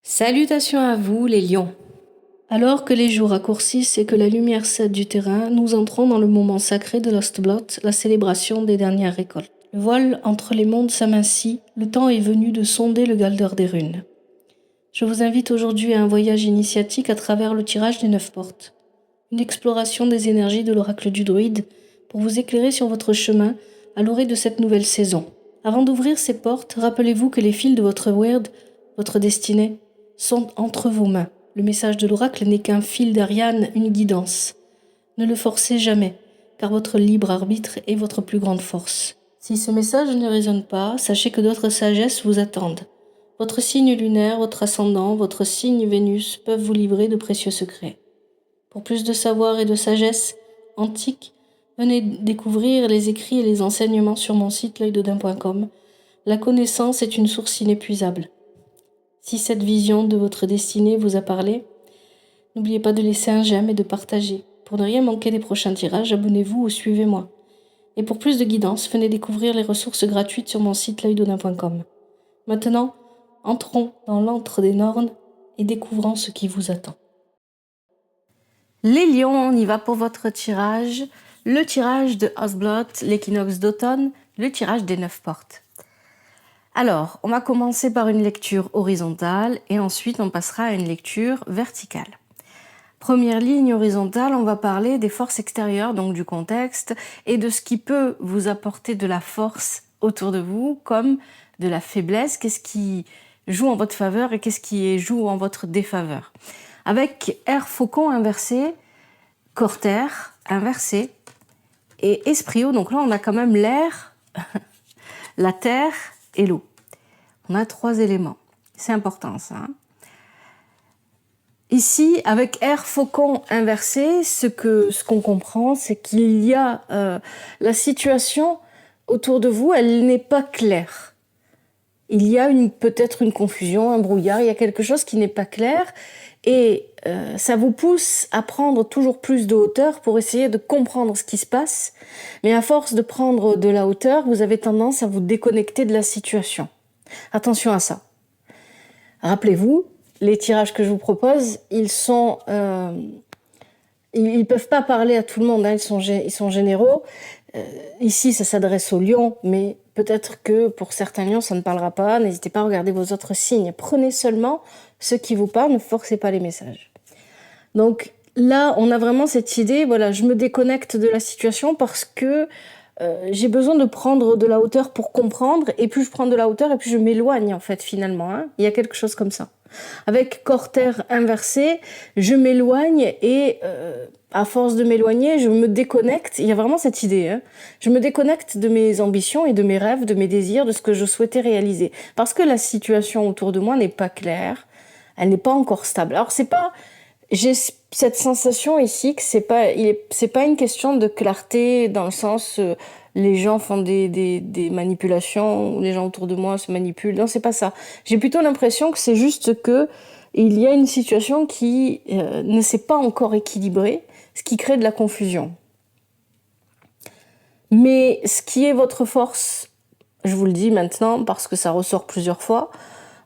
Salutations à vous les lions. Alors que les jours raccourcissent et que la lumière cède du terrain, nous entrons dans le moment sacré de l'Ostblot, la célébration des dernières récoltes. Le voile entre les mondes s'amincit, le temps est venu de sonder le Galdeur des runes. Je vous invite aujourd'hui à un voyage initiatique à travers le tirage des 9 portes. Une exploration des énergies de l'oracle du druide pour vous éclairer sur votre chemin à l'orée de cette nouvelle saison. Avant d'ouvrir ces portes, rappelez-vous que les fils de votre word, votre destinée, sont entre vos mains. Le message de l'oracle n'est qu'un fil d'Ariane, une guidance. Ne le forcez jamais, car votre libre arbitre est votre plus grande force. Si ce message ne résonne pas, sachez que d'autres sagesses vous attendent. Votre signe lunaire, votre ascendant, votre signe Vénus peuvent vous livrer de précieux secrets. Pour plus de savoir et de sagesse antique, venez découvrir les écrits et les enseignements sur mon site l'œildodin.com. La connaissance est une source inépuisable. Si cette vision de votre destinée vous a parlé, n'oubliez pas de laisser un j'aime et de partager. Pour ne rien manquer des prochains tirages, abonnez-vous ou suivez-moi. Et pour plus de guidance, venez découvrir les ressources gratuites sur mon site l'œildodin.com. Maintenant, entrons dans l'antre des Nornes et découvrons ce qui vous attend. Les lions, on y va pour votre tirage. Le tirage de Ostblot, l'équinoxe d'automne, le tirage des 9 portes. Alors, on va commencer par une lecture horizontale et ensuite on passera à une lecture verticale. Première ligne horizontale, on va parler des forces extérieures, donc du contexte, et de ce qui peut vous apporter de la force autour de vous, comme de la faiblesse, qu'est-ce qui joue en votre faveur et qu'est-ce qui joue en votre défaveur. Avec Air Faucon inversé, Corsaire inversé et Esprit Eau, donc là on a quand même l'air, la terre et l'eau. On a 3 éléments. C'est important ça. Ici, avec Air Faucon inversé, ce qu'on comprend, c'est qu'il y a la situation autour de vous, elle n'est pas claire. Il y a peut-être une confusion, un brouillard, il y a quelque chose qui n'est pas clair et ça vous pousse à prendre toujours plus de hauteur pour essayer de comprendre ce qui se passe. Mais à force de prendre de la hauteur, vous avez tendance à vous déconnecter de la situation. Attention à ça. Rappelez-vous, les tirages que je vous propose, ils peuvent pas parler à tout le monde, hein, ils sont généraux. Ici, ça s'adresse aux lions, mais peut-être que pour certains lions, ça ne parlera pas. N'hésitez pas à regarder vos autres signes. Prenez seulement ce qui vous parle, ne forcez pas les messages. Donc là, on a vraiment cette idée, voilà, je me déconnecte de la situation parce que j'ai besoin de prendre de la hauteur pour comprendre, et plus je prends de la hauteur, et plus je m'éloigne en fait finalement. Hein. Il y a quelque chose comme ça. Avec Corsaire inversé, je m'éloigne et à force de m'éloigner, je me déconnecte. Il y a vraiment cette idée. Hein. Je me déconnecte de mes ambitions et de mes rêves, de mes désirs, de ce que je souhaitais réaliser. Parce que la situation autour de moi n'est pas claire, elle n'est pas encore stable. Alors j'ai cette sensation ici que c'est pas une question de clarté dans le sens les gens font des manipulations, ou les gens autour de moi se manipulent. Non, c'est pas ça. J'ai plutôt l'impression que c'est juste que il y a une situation qui ne s'est pas encore équilibrée, ce qui crée de la confusion. Mais ce qui est votre force, je vous le dis maintenant parce que ça ressort plusieurs fois,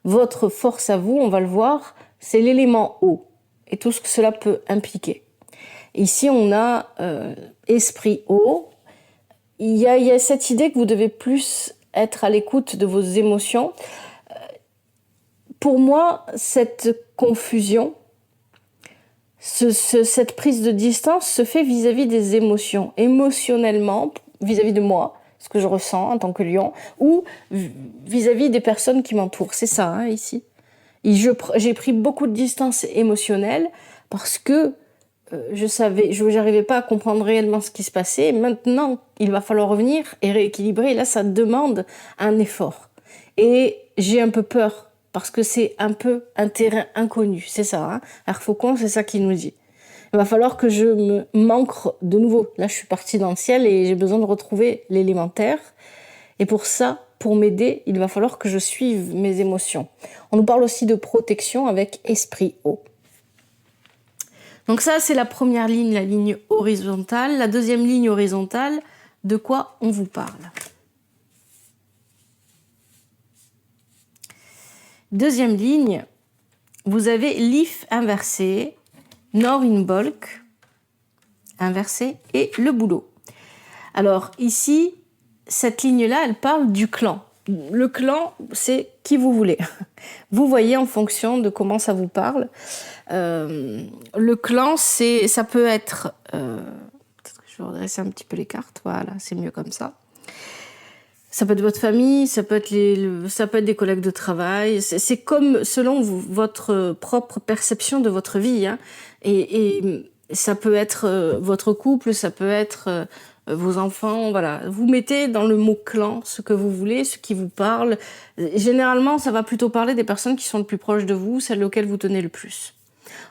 votre force à vous, on va le voir, c'est l'élément eau et tout ce que cela peut impliquer. Ici, on a esprit eau. Il y a cette idée que vous devez plus être à l'écoute de vos émotions. Pour moi, cette confusion, cette prise de distance se fait vis-à-vis des émotions, émotionnellement, vis-à-vis de moi, ce que je ressens en tant que lion, ou vis-à-vis des personnes qui m'entourent. C'est ça, hein, ici. J'ai pris beaucoup de distance émotionnelle parce que j'arrivais pas à comprendre réellement ce qui se passait. Maintenant, il va falloir revenir et rééquilibrer. Et là, ça demande un effort. Et j'ai un peu peur parce que c'est un peu un terrain inconnu. C'est ça, hein. Air Faucon, c'est ça qu'il nous dit. Il va falloir que je me m'ancre de nouveau. Là, je suis partie dans le ciel et j'ai besoin de retrouver l'élémentaire. Et pour ça, pour m'aider, il va falloir que je suive mes émotions. On nous parle aussi de protection avec esprit eau. Donc ça, c'est la première ligne, la ligne horizontale. La deuxième ligne horizontale, de quoi on vous parle. Deuxième ligne, vous avez Lif inversé, Norimbolk inversé et le boulot. Alors ici, cette ligne-là, elle parle du clan. Le clan, c'est qui vous voulez. Vous voyez en fonction de comment ça vous parle. Le clan, ça peut être... peut-être que je vais redresser un petit peu les cartes. Voilà, c'est mieux comme ça. Ça peut être votre famille, ça peut être des collègues de travail. C'est comme selon votre propre perception de votre vie. Hein. Et ça peut être votre couple, ça peut être... vos enfants, voilà. Vous mettez dans le mot clan ce que vous voulez, ce qui vous parle. Généralement, ça va plutôt parler des personnes qui sont le plus proches de vous, celles auxquelles vous tenez le plus.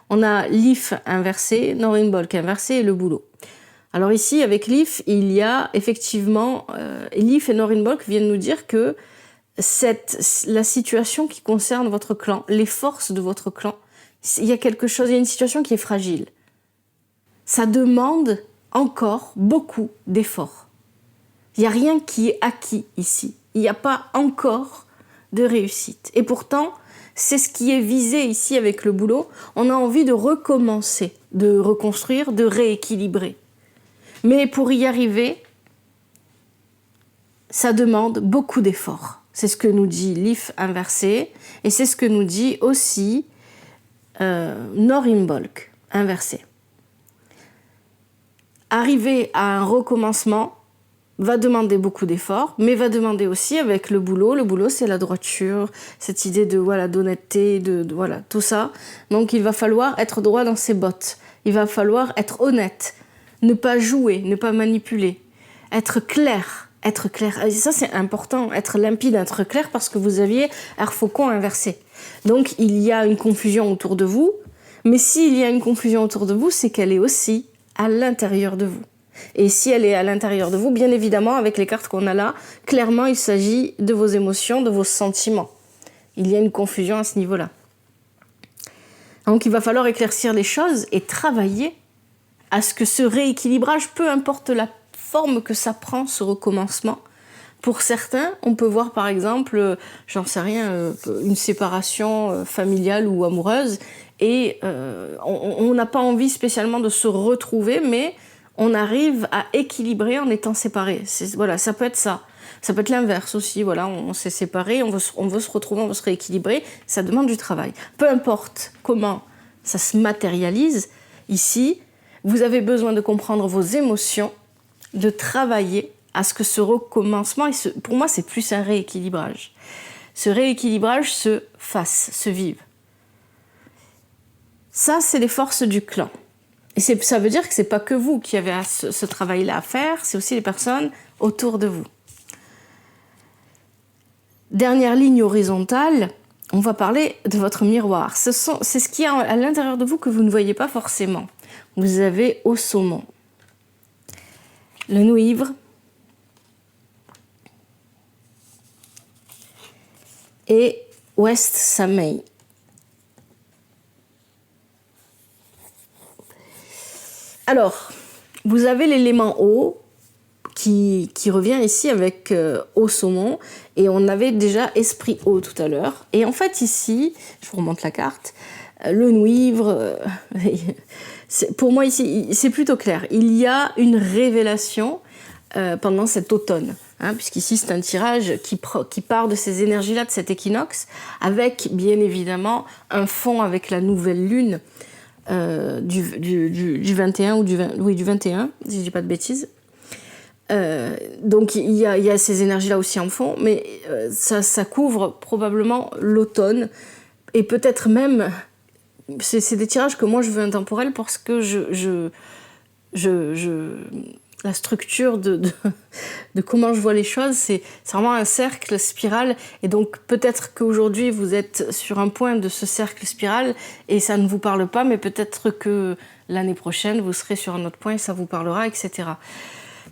On a Lif inversé, Norimbolk inversé et le boulot. Alors ici, avec Lif, il y a effectivement... Lif et Norimbolk viennent nous dire que la situation qui concerne votre clan, les forces de votre clan, il y a une situation qui est fragile. Ça demande encore beaucoup d'efforts. Il n'y a rien qui est acquis ici. Il n'y a pas encore de réussite. Et pourtant, c'est ce qui est visé ici avec le boulot. On a envie de recommencer, de reconstruire, de rééquilibrer. Mais pour y arriver, ça demande beaucoup d'efforts. C'est ce que nous dit Lif inversé et c'est ce que nous dit aussi Norimbolk inversé. Arriver à un recommencement va demander beaucoup d'efforts, mais va demander aussi avec le boulot. Le boulot, c'est la droiture, cette idée d'honnêteté, voilà, tout ça. Donc, il va falloir être droit dans ses bottes. Il va falloir être honnête, ne pas jouer, ne pas manipuler, être clair. Et ça, c'est important, être limpide, être clair, parce que vous aviez R faucon inversé. Donc, il y a une confusion autour de vous, mais s'il y a une confusion autour de vous, c'est qu'elle est aussi à l'intérieur de vous. Et si elle est à l'intérieur de vous, bien évidemment, avec les cartes qu'on a là, clairement, il s'agit de vos émotions, de vos sentiments. Il y a une confusion à ce niveau-là. Donc, il va falloir éclaircir les choses et travailler à ce que ce rééquilibrage, peu importe la forme que ça prend, ce recommencement. Pour certains, on peut voir par exemple, j'en sais rien, une séparation familiale ou amoureuse, et on n'a pas envie spécialement de se retrouver, mais on arrive à équilibrer en étant séparés. Voilà, ça peut être ça. Ça peut être l'inverse aussi. Voilà, on s'est séparés, on veut se retrouver, on veut se rééquilibrer. Ça demande du travail. Peu importe comment ça se matérialise, ici, vous avez besoin de comprendre vos émotions, de travailler à ce que ce recommencement, pour moi, c'est plus un rééquilibrage. Ce rééquilibrage se fasse, se vive. Ça, c'est les forces du clan. Et ça veut dire que ce n'est pas que vous qui avez ce travail-là à faire, c'est aussi les personnes autour de vous. Dernière ligne horizontale, on va parler de votre miroir. C'est ce qu'il y a à l'intérieur de vous que vous ne voyez pas forcément. Vous avez au saumon le nouivre et West Samay. Alors, vous avez l'élément eau qui revient ici avec eau saumon, et on avait déjà esprit eau tout à l'heure. Et en fait ici, je vous remonte la carte, le nouivre, pour moi ici, c'est plutôt clair. Il y a une révélation pendant cet automne. Hein, puisqu'ici c'est un tirage qui part de ces énergies-là, de cet équinoxe, avec bien évidemment un fond avec la nouvelle lune du 21 ou du 21, si je dis pas de bêtises. Donc il y a ces énergies-là aussi en fond, mais ça couvre probablement l'automne, et peut-être même, c'est des tirages que moi je veux intemporels, parce que la structure de comment je vois les choses, c'est vraiment un cercle spiral, et donc peut-être qu'aujourd'hui vous êtes sur un point de ce cercle spiral et ça ne vous parle pas, mais peut-être que l'année prochaine vous serez sur un autre point et ça vous parlera, etc.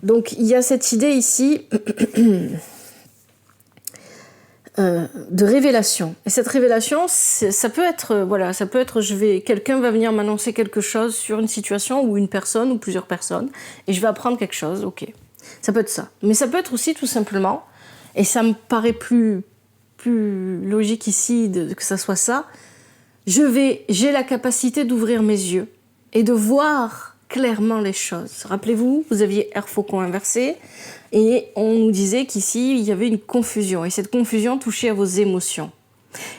Donc il y a cette idée ici de révélation. Et cette révélation, ça peut être, quelqu'un va venir m'annoncer quelque chose sur une situation ou une personne ou plusieurs personnes, et je vais apprendre quelque chose, ok. Ça peut être ça. Mais ça peut être aussi tout simplement, et ça me paraît plus logique ici que ça soit ça, J'ai la capacité d'ouvrir mes yeux et de voir clairement les choses. Rappelez-vous, vous aviez R faucon inversé et on nous disait qu'ici, il y avait une confusion. Et cette confusion touchait à vos émotions.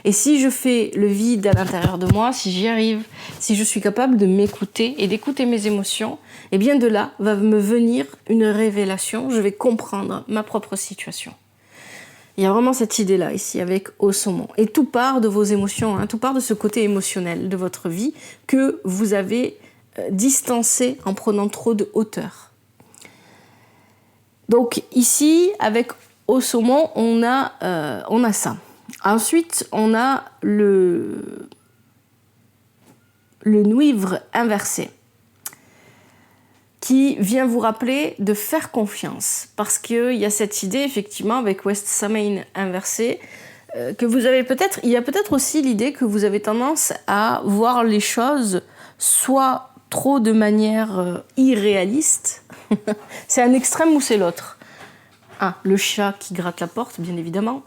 Et si je fais le vide à l'intérieur de moi, si j'y arrive, si je suis capable de m'écouter et d'écouter mes émotions, eh bien de là va me venir une révélation. Je vais comprendre ma propre situation. Il y a vraiment cette idée-là ici avec Au saumon. Et tout part de vos émotions, hein, tout part de ce côté émotionnel de votre vie que vous avez distancé en prenant trop de hauteur. Donc ici, avec Au saumon, on a ça. Ensuite, on a le nuivre inversé qui vient vous rappeler de faire confiance. Parce qu'il y a cette idée, effectivement, avec West Samain inversé, que vous avez peut-être... Il y a peut-être aussi l'idée que vous avez tendance à voir les choses soit trop de manière irréaliste. C'est un extrême ou c'est l'autre. Le chat qui gratte la porte, bien évidemment.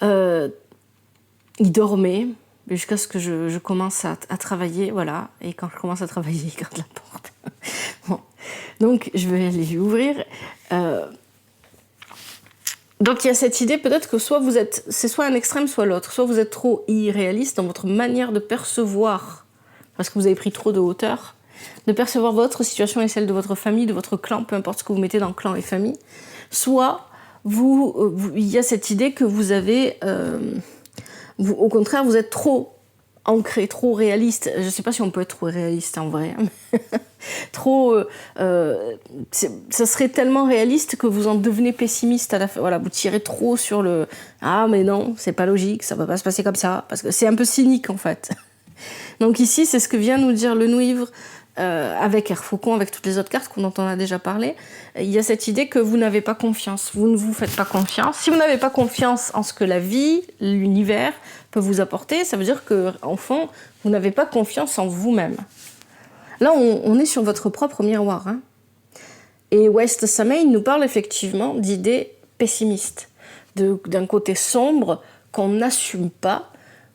Il dormait jusqu'à ce que je commence à travailler, voilà. Et quand je commence à travailler, il garde la porte. Bon. Donc, je vais aller lui ouvrir. Donc, il y a cette idée, peut-être que c'est soit un extrême, soit l'autre. Soit vous êtes trop irréaliste dans votre manière de percevoir, parce que vous avez pris trop de hauteur, de percevoir votre situation et celle de votre famille, de votre clan, peu importe ce que vous mettez dans clan et famille. Soit il y a cette idée que vous avez... au contraire, vous êtes trop ancré, trop réaliste. Je ne sais pas si on peut être trop réaliste en vrai. Trop, ça serait tellement réaliste que vous en devenez pessimiste à la fin. Voilà, vous tirez trop sur le « Ah, mais non, c'est pas logique, ça va pas se passer comme ça. » Parce que c'est un peu cynique en fait. Donc ici, c'est ce que vient nous dire le Nuivre avec R faucon, avec toutes les autres cartes dont on a déjà parlé. Il y a cette idée que vous n'avez pas confiance. Vous ne vous faites pas confiance. Si vous n'avez pas confiance en ce que la vie, l'univers peut vous apporter, ça veut dire qu'en fond, vous n'avez pas confiance en vous-même. Là, on est sur votre propre miroir. Hein. Et West Samain nous parle effectivement d'idées pessimistes, d'un côté sombre qu'on n'assume pas,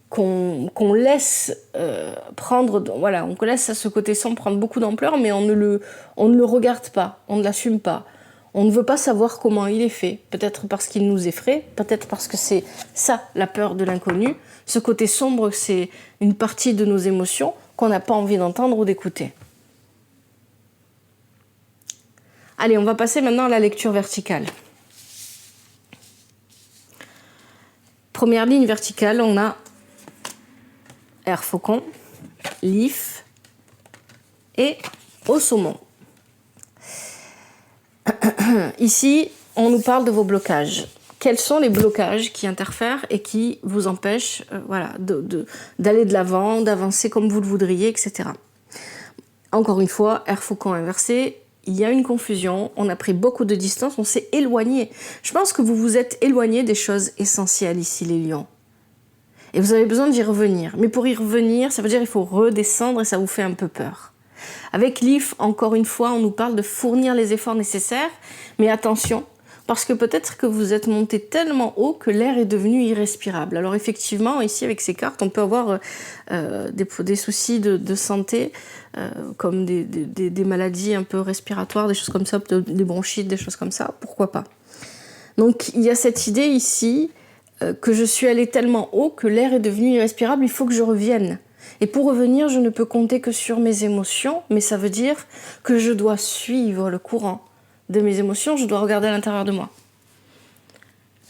qu'on laisse prendre, voilà, on laisse à ce côté sombre prendre beaucoup d'ampleur, mais on ne le regarde pas, on ne l'assume pas. On ne veut pas savoir comment il est fait, peut-être parce qu'il nous effraie, peut-être parce que c'est ça, la peur de l'inconnu. Ce côté sombre, c'est une partie de nos émotions qu'on n'a pas envie d'entendre ou d'écouter. Allez, on va passer maintenant à la lecture verticale. Première ligne verticale, on a R faucon, Lif et Au saumon. Ici, on nous parle de vos blocages. Quels sont les blocages qui interfèrent et qui vous empêchent d'aller de l'avant, d'avancer comme vous le voudriez, etc. Encore une fois, R faucon inversé, il y a une confusion, on a pris beaucoup de distance, on s'est éloigné. Je pense que vous vous êtes éloigné des choses essentielles ici, les lions. Et vous avez besoin d'y revenir. Mais pour y revenir, ça veut dire qu'il faut redescendre et ça vous fait un peu peur. Avec Lif, encore une fois, on nous parle de fournir les efforts nécessaires, mais attention, parce que peut-être que vous êtes monté tellement haut que l'air est devenu irrespirable. Alors effectivement, ici avec ces cartes, on peut avoir des soucis de santé, comme des maladies un peu respiratoires, des choses comme ça, des bronchites, des choses comme ça, pourquoi pas. Donc il y a cette idée ici que je suis allée tellement haut que l'air est devenu irrespirable, il faut que je revienne. Et pour revenir, je ne peux compter que sur mes émotions, mais ça veut dire que je dois suivre le courant de mes émotions, je dois regarder à l'intérieur de moi.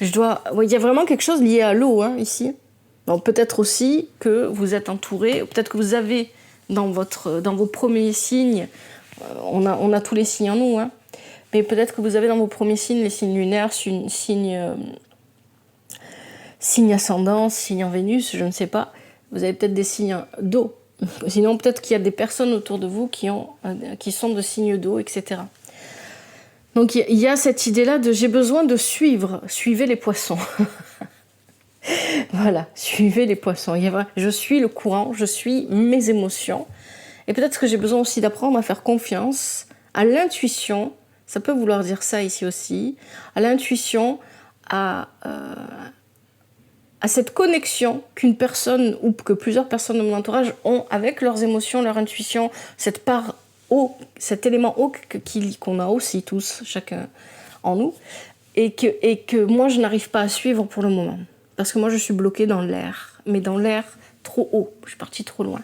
Il y a vraiment quelque chose lié à l'eau, hein, ici. Donc peut-être aussi que vous êtes entouré, peut-être que vous avez dans vos premiers signes, on a tous les signes en nous, hein, mais peut-être que vous avez dans vos premiers signes les signes lunaires, signe ascendant, signe en Vénus, je ne sais pas. Vous avez peut-être des signes d'eau. Sinon, peut-être qu'il y a des personnes autour de vous qui sont de signes d'eau, etc. Donc, il y a cette idée-là de « j'ai besoin de suivez les poissons ». Voilà, suivez les poissons. Je suis le courant, je suis mes émotions. Et peut-être que j'ai besoin aussi d'apprendre à faire confiance à l'intuition. Ça peut vouloir dire ça ici aussi. À l'intuition, à à cette connexion qu'une personne ou que plusieurs personnes de mon entourage ont avec leurs émotions, leur intuition, cette part haut, cet élément haut qu'on a aussi tous, chacun en nous, et que moi je n'arrive pas à suivre pour le moment. Parce que moi je suis bloquée dans l'air, mais dans l'air trop haut, je suis partie trop loin.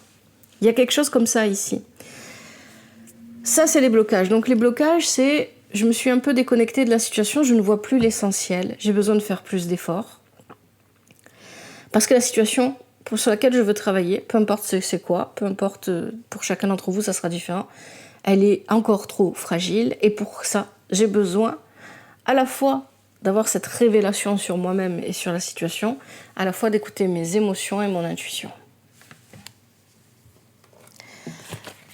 Il y a quelque chose comme ça ici. Ça c'est les blocages. Donc les blocages c'est, je me suis un peu déconnectée de la situation, je ne vois plus l'essentiel, j'ai besoin de faire plus d'efforts. Parce que la situation sur laquelle je veux travailler, peu importe c'est quoi, peu importe pour chacun d'entre vous, ça sera différent, elle est encore trop fragile et pour ça, j'ai besoin à la fois d'avoir cette révélation sur moi-même et sur la situation, à la fois d'écouter mes émotions et mon intuition.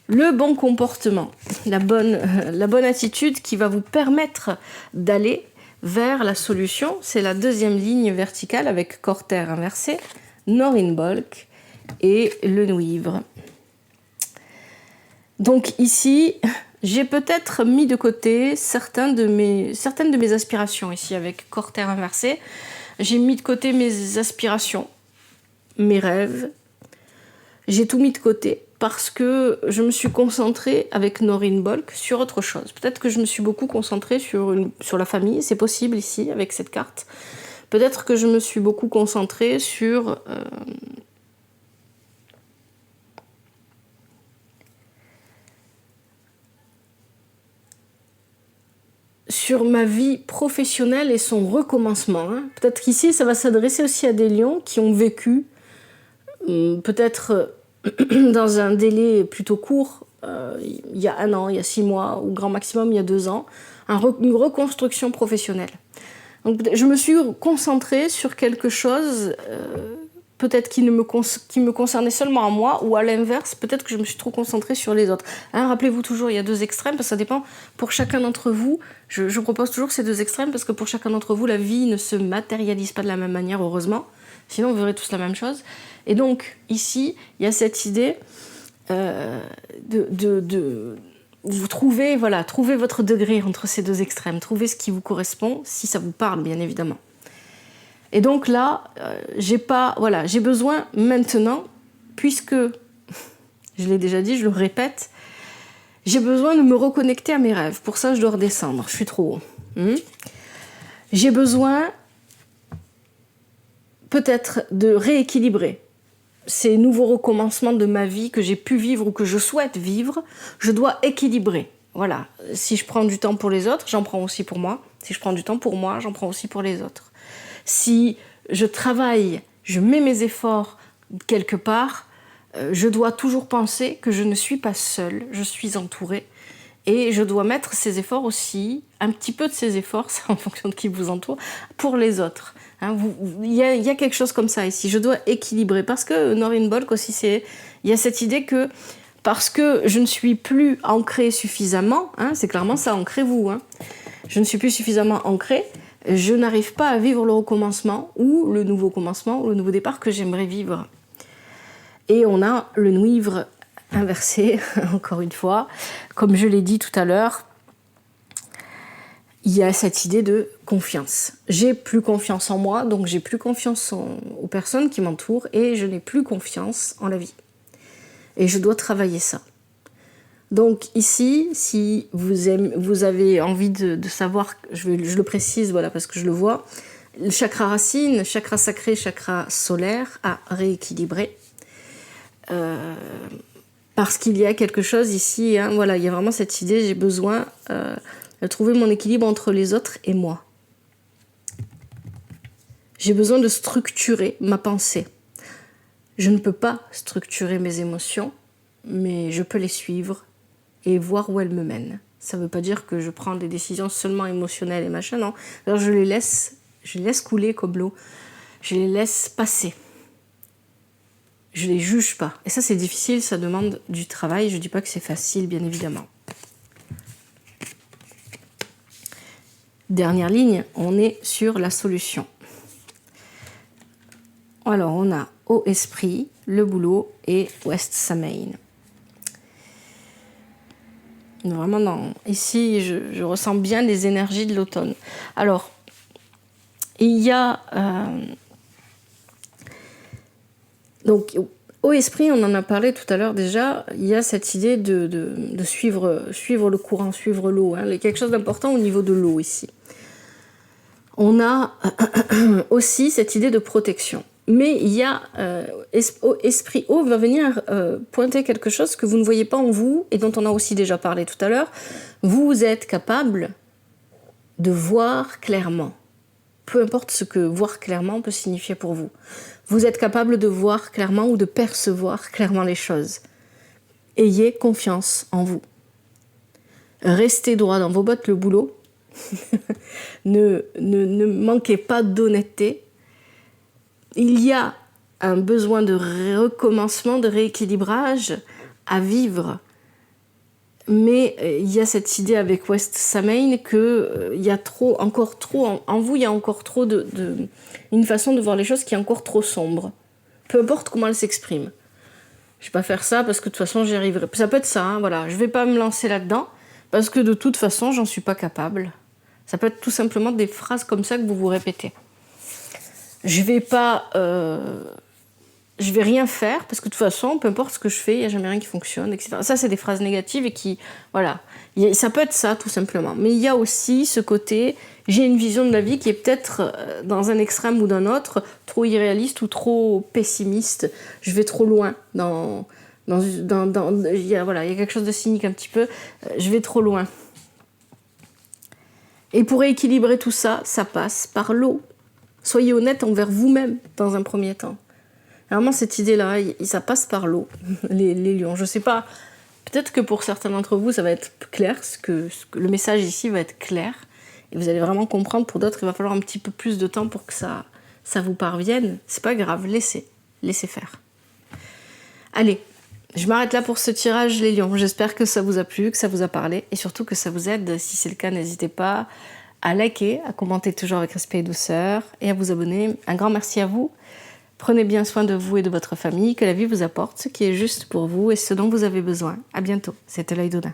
Le bon comportement, la bonne attitude qui va vous permettre d'aller vers la solution, c'est la deuxième ligne verticale avec corps-terre inversé, Norinbolk et le Nouivre. Donc ici, j'ai peut-être mis de côté certaines de mes aspirations ici avec corps-terre inversé. J'ai mis de côté mes aspirations, mes rêves. J'ai tout mis de côté parce que je me suis concentrée avec Norinbolk sur autre chose. Peut-être que je me suis beaucoup concentrée sur la famille, c'est possible ici avec cette carte. Peut-être que je me suis beaucoup concentrée sur ma vie professionnelle et son recommencement. Peut-être qu'ici, ça va s'adresser aussi à des lions qui ont vécu, peut-être dans un délai plutôt court, il y a 1 an, il y a 6 mois, ou grand maximum il y a 2 ans, une reconstruction professionnelle. Donc, je me suis concentrée sur quelque chose peut-être qui me concernait seulement à moi, ou à l'inverse, peut-être que je me suis trop concentrée sur les autres. Rappelez-vous toujours, il y a 2 extrêmes, parce que ça dépend pour chacun d'entre vous. Je propose toujours ces 2 extrêmes, parce que pour chacun d'entre vous, la vie ne se matérialise pas de la même manière, heureusement. Sinon, vous verrez tous la même chose. Et donc, ici, il y a cette idée vous trouvez votre degré entre ces 2 extrêmes, trouvez ce qui vous correspond, si ça vous parle, bien évidemment. Et donc là, j'ai besoin maintenant, puisque, je l'ai déjà dit, je le répète, j'ai besoin de me reconnecter à mes rêves. Pour ça, je dois redescendre, je suis trop haut. J'ai besoin peut-être de rééquilibrer ces nouveaux recommencements de ma vie que j'ai pu vivre ou que je souhaite vivre. Je dois équilibrer. Voilà, si je prends du temps pour les autres, j'en prends aussi pour moi. Si je prends du temps pour moi, j'en prends aussi pour les autres. Si je travaille, je mets mes efforts quelque part, je dois toujours penser que je ne suis pas seule, je suis entourée. Et je dois mettre ces efforts aussi, un petit peu de ces efforts, c'est en fonction de qui vous entoure, pour les autres. Il y a quelque chose comme ça ici, je dois équilibrer. Parce que Norinbolk aussi, il y a cette idée que parce que je ne suis plus ancrée suffisamment, c'est clairement ça, ancrez-vous, je ne suis plus suffisamment ancrée, je n'arrive pas à vivre le recommencement ou le nouveau commencement ou le nouveau départ que j'aimerais vivre. Et on a le Nouivre inversé, encore une fois. Comme je l'ai dit tout à l'heure, il y a cette idée de confiance. J'ai plus confiance en moi, donc j'ai plus confiance aux personnes qui m'entourent et je n'ai plus confiance en la vie. Et je dois travailler ça. Donc ici, si vous avez envie de savoir, je le précise, voilà, parce que je le vois, le chakra racine, chakra sacré, chakra solaire à rééquilibrer. Parce qu'il y a quelque chose ici, voilà, il y a vraiment cette idée, j'ai besoin de trouver mon équilibre entre les autres et moi. J'ai besoin de structurer ma pensée. Je ne peux pas structurer mes émotions, mais je peux les suivre et voir où elles me mènent. Ça ne veut pas dire que je prends des décisions seulement émotionnelles et machin, non. Alors je les laisse couler comme l'eau. Je les laisse passer. Je les juge pas. Et ça, c'est difficile, ça demande du travail. Je dis pas que c'est facile, bien évidemment. Dernière ligne, on est sur la solution. Alors, on a Haut Esprit, le boulot et West Samain. Vraiment, ici, je ressens bien les énergies de l'automne. Alors, il y a Donc, au esprit, on en a parlé tout à l'heure déjà, il y a cette idée de suivre le courant, suivre l'eau. Hein. Il y a quelque chose d'important au niveau de l'eau ici. On a aussi cette idée de protection. Mais il y a esprit eau va venir pointer quelque chose que vous ne voyez pas en vous et dont on a aussi déjà parlé tout à l'heure. Vous êtes capable de voir clairement. Peu importe ce que voir clairement peut signifier pour vous. Vous êtes capable de voir clairement ou de percevoir clairement les choses. Ayez confiance en vous. Restez droit dans vos bottes, le boulot. ne manquez pas d'honnêteté. Il y a un besoin de recommencement, de rééquilibrage à vivre. Mais il y a cette idée avec West Samain que il y a encore trop en vous, il y a encore trop une façon de voir les choses qui est encore trop sombre. Peu importe comment elle s'exprime. Je vais pas faire ça parce que de toute façon j'y arriverai. Ça peut être ça, hein, voilà. Je vais pas me lancer là-dedans parce que de toute façon j'en suis pas capable. Ça peut être tout simplement des phrases comme ça que vous vous répétez. Je vais rien faire parce que de toute façon, peu importe ce que je fais, il n'y a jamais rien qui fonctionne, etc. Ça, c'est des phrases négatives et qui, voilà, ça peut être ça tout simplement. Mais il y a aussi ce côté, j'ai une vision de la vie qui est peut-être dans un extrême ou d'un autre, trop irréaliste ou trop pessimiste. Je vais trop loin il y a quelque chose de cynique un petit peu. Je vais trop loin. Et pour équilibrer tout ça, ça passe par l'eau. Soyez honnête envers vous-même dans un premier temps. Vraiment, cette idée-là, ça passe par l'eau, les lions. Je sais pas, peut-être que pour certains d'entre vous, ça va être clair, le message ici va être clair, et vous allez vraiment comprendre. Pour d'autres, il va falloir un petit peu plus de temps pour que ça vous parvienne. C'est pas grave, laissez faire. Allez, je m'arrête là pour ce tirage, les lions. J'espère que ça vous a plu, que ça vous a parlé, et surtout que ça vous aide. Si c'est le cas, n'hésitez pas à liker, à commenter toujours avec respect et douceur, et à vous abonner. Un grand merci à vous. Prenez bien soin de vous et de votre famille, que la vie vous apporte ce qui est juste pour vous et ce dont vous avez besoin. À bientôt, c'était l'Œil d'Odin.